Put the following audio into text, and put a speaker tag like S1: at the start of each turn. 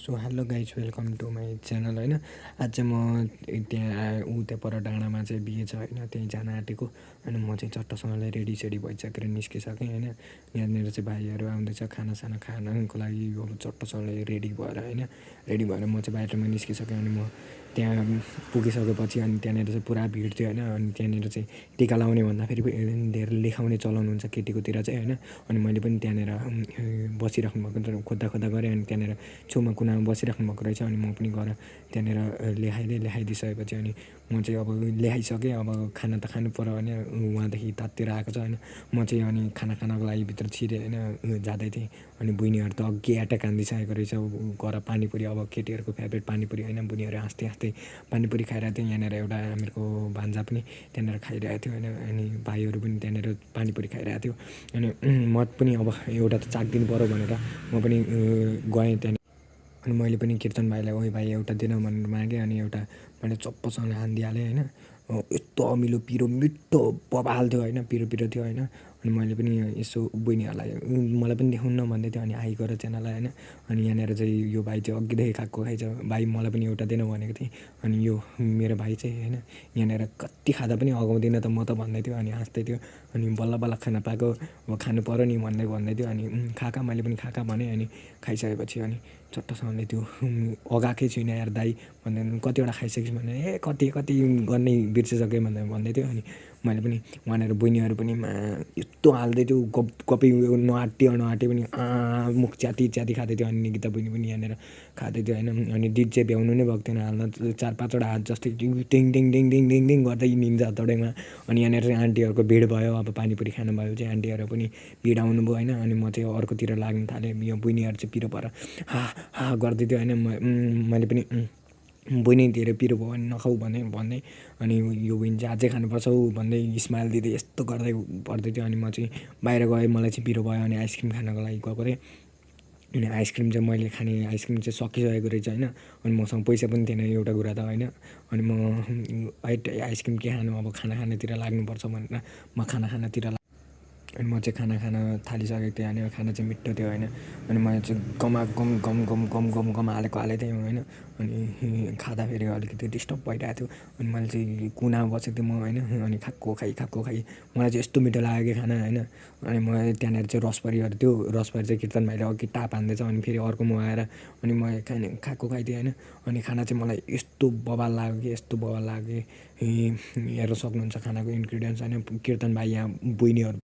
S1: So hello guys welcome to my channel होइन। आज चाहिँ म त्यहाँ पर डाँडामा चाहिँ बिहे छ होइन, त्यहीँ जान आँटेको। अनि म चाहिँ चट्टसँगले रेडीसेडी भइसकेर निस्किसकेँ होइन। यहाँनिर चाहिँ भाइहरू आउँदैछ खानासाना खानको लागि, चट्टसँगले रेडी भएर होइन। रेडी भएर म चाहिँ बाहिरमा निस्किसकेँ। अनि म त्यहाँ पुगिसकेपछि अनि त्यहाँनिर चाहिँ पुरा भिड थियो होइन। अनि त्यहाँनिर चाहिँ टिका लाउने भन्दा फेरि धेरै लेखाउने चलन हुन्छ केटीकोतिर चाहिँ होइन। अनि मैले पनि त्यहाँनिर बसिराख्नु भएको खोज्दा खोज्दा गरेँ। अनि त्यहाँनिर छेउमा कुनामा बसिराख्नु भएको रहेछ। अनि म पनि गएर त्यहाँनिर लेखाइदिइसकेपछि अनि म चाहिँ अब ल्याइसकेँ। अब खाना त खानु पऱ्यो होइन, उहाँदेखि तात्तिर आएको छ होइन। म चाहिँ अनि खाना खानको लागि भित्र छिरेँ होइन, जाँदै थिएँ। अनि बहिनीहरू त अघि एट्याक हान्दिसकेको रहेछ गएर पानीपुरी, अब केटीहरूको फेभरेट पानीपुरी होइन। बहिनीहरू हाँस्दै हाँस्दै पानीपुरी खाइरहेको थियो। यहाँनिर एउटा हामीहरूको भान्जा पनि त्यहाँनिर खाइरहेको थियो होइन। अनि भाइहरू पनि त्यहाँनिर पानीपुरी खाइरहेको थियो। अनि म पनि अब एउटा त चाखिदिनु पऱ्यो भनेर म पनि गएँ त्यहाँनिर। अनि मैले पनि कीर्तन भाइलाई ओइ भाइ एउटा दिन भनेर मागेँ। अनि एउटा मैले चप्पसँगले हानिदिइहालेँ होइन। यस्तो अमिलो पिरो मिठो बबाल थियो होइन, पिरो पिरो थियो होइन। अनि मैले पनि यसो बहिनीहरूलाई मलाई पनि देखाउनु भन्दै थियो। अनि आइगर च्यानललाई होइन। अनि यहाँनिर चाहिँ यो भाइ चाहिँ अघिदेखि खाएको खाइछ, भाइ मलाई पनि एउटा दिन भनेको थिएँ। अनि यो मेरो भाइ चाहिँ होइन यहाँनिर कति खाँदा पनि अगाउँदिनँ त म त भन्दै थियो। अनि हाँस्दै थियो। अनि बल्ल बल्ल खाना पाएको, अब खानु पऱ्यो नि भन्दै थियो। अनि खाका मैले पनि खाका भनेँ। अनि खाइसकेपछि अनि चट्टसँगले त्यो अगाएकै छुइनँ यार दाइ भन्दै कतिवटा खाइसकेपछि भने कति कति गर्ने बिर्सिसकेँ भनेर भन्दै थियो। अनि मैले पनि वहाँनिर बहिनीहरू पनि यस्तो हाल्दै थियो, कपी नआँटे पनि मुख च्याती च्याती खाँदै थियो। अनि निकिता बहिनी पनि यहाँनिर खाँदै थियो होइन। अनि दिद चाहिँ भ्याउनु नै भएको थिएन हाल्न, 4-5वटा हात जस्तै टिङ टिङ टिङ टिङ टिङ टिङ गर्दै निन्छ हतौडामा। अनि यहाँनिर चाहिँ आन्टीहरूको भिड भयो, अब पानीपुरी खानुभयो चाहिँ आन्टीहरू पनि भिड आउनुभयो होइन। अनि म चाहिँ अर्कोतिर लाग्न थालेँ। यो बहिनीहरू चाहिँ पिरो भएर हा गर्दै थियो होइन। मैले पनि बहिनी धेरै पिरो भयो भने नखाऊ भन्दै। अनि यो बहिनी चाहिँ अझै खानुपर्छ हौ भन्दै स्माइल दिँदै यस्तो गर्दै पर्दै थियो। अनि म चाहिँ बाहिर गएँ, मलाई चाहिँ पिरो भयो। अनि आइसक्रिम खानको लागि गएको अरे। अनि आइसक्रिम चाहिँ मैले खाने आइसक्रिम चाहिँ सकिसकेको रहेछ होइन। अनि मसँग पैसा पनि थिएन एउटा कुरा त होइन। अनि म आइसक्रिम के खानु, अब खानातिर लाग्नुपर्छ भनेर म खानातिर अनि म चाहिँ खाना खान थालिसकेको थिएँ। अनि खाना चाहिँ मिठो थियो होइन। अनि मैले चाहिँ गम हालेको थिएँ होइन। अनि खाँदाखेरि अलिकति डिस्टर्ब भइरहेको थियो। अनि मैले चाहिँ कुनामा बसेको थिएँ म होइन। अनि खाएको खाइ मलाई चाहिँ यस्तो मिठो लाग्यो कि खाना होइन। अनि म त्यहाँनिर चाहिँ रसभरीहरू थियो, रसभरी चाहिँ कीर्तन भाइले अघि टाप हान्दैछ। अनि फेरि अर्को म आएर अनि म खाएको खाइदिएँ होइन। अनि खाना चाहिँ मलाई यस्तो बवाल लाग्यो कि हेर्न सक्नुहुन्छ खानाको इन्ग्रिडियन्ट्स होइन। कीर्तन भाइ यहाँ बहिनीहरू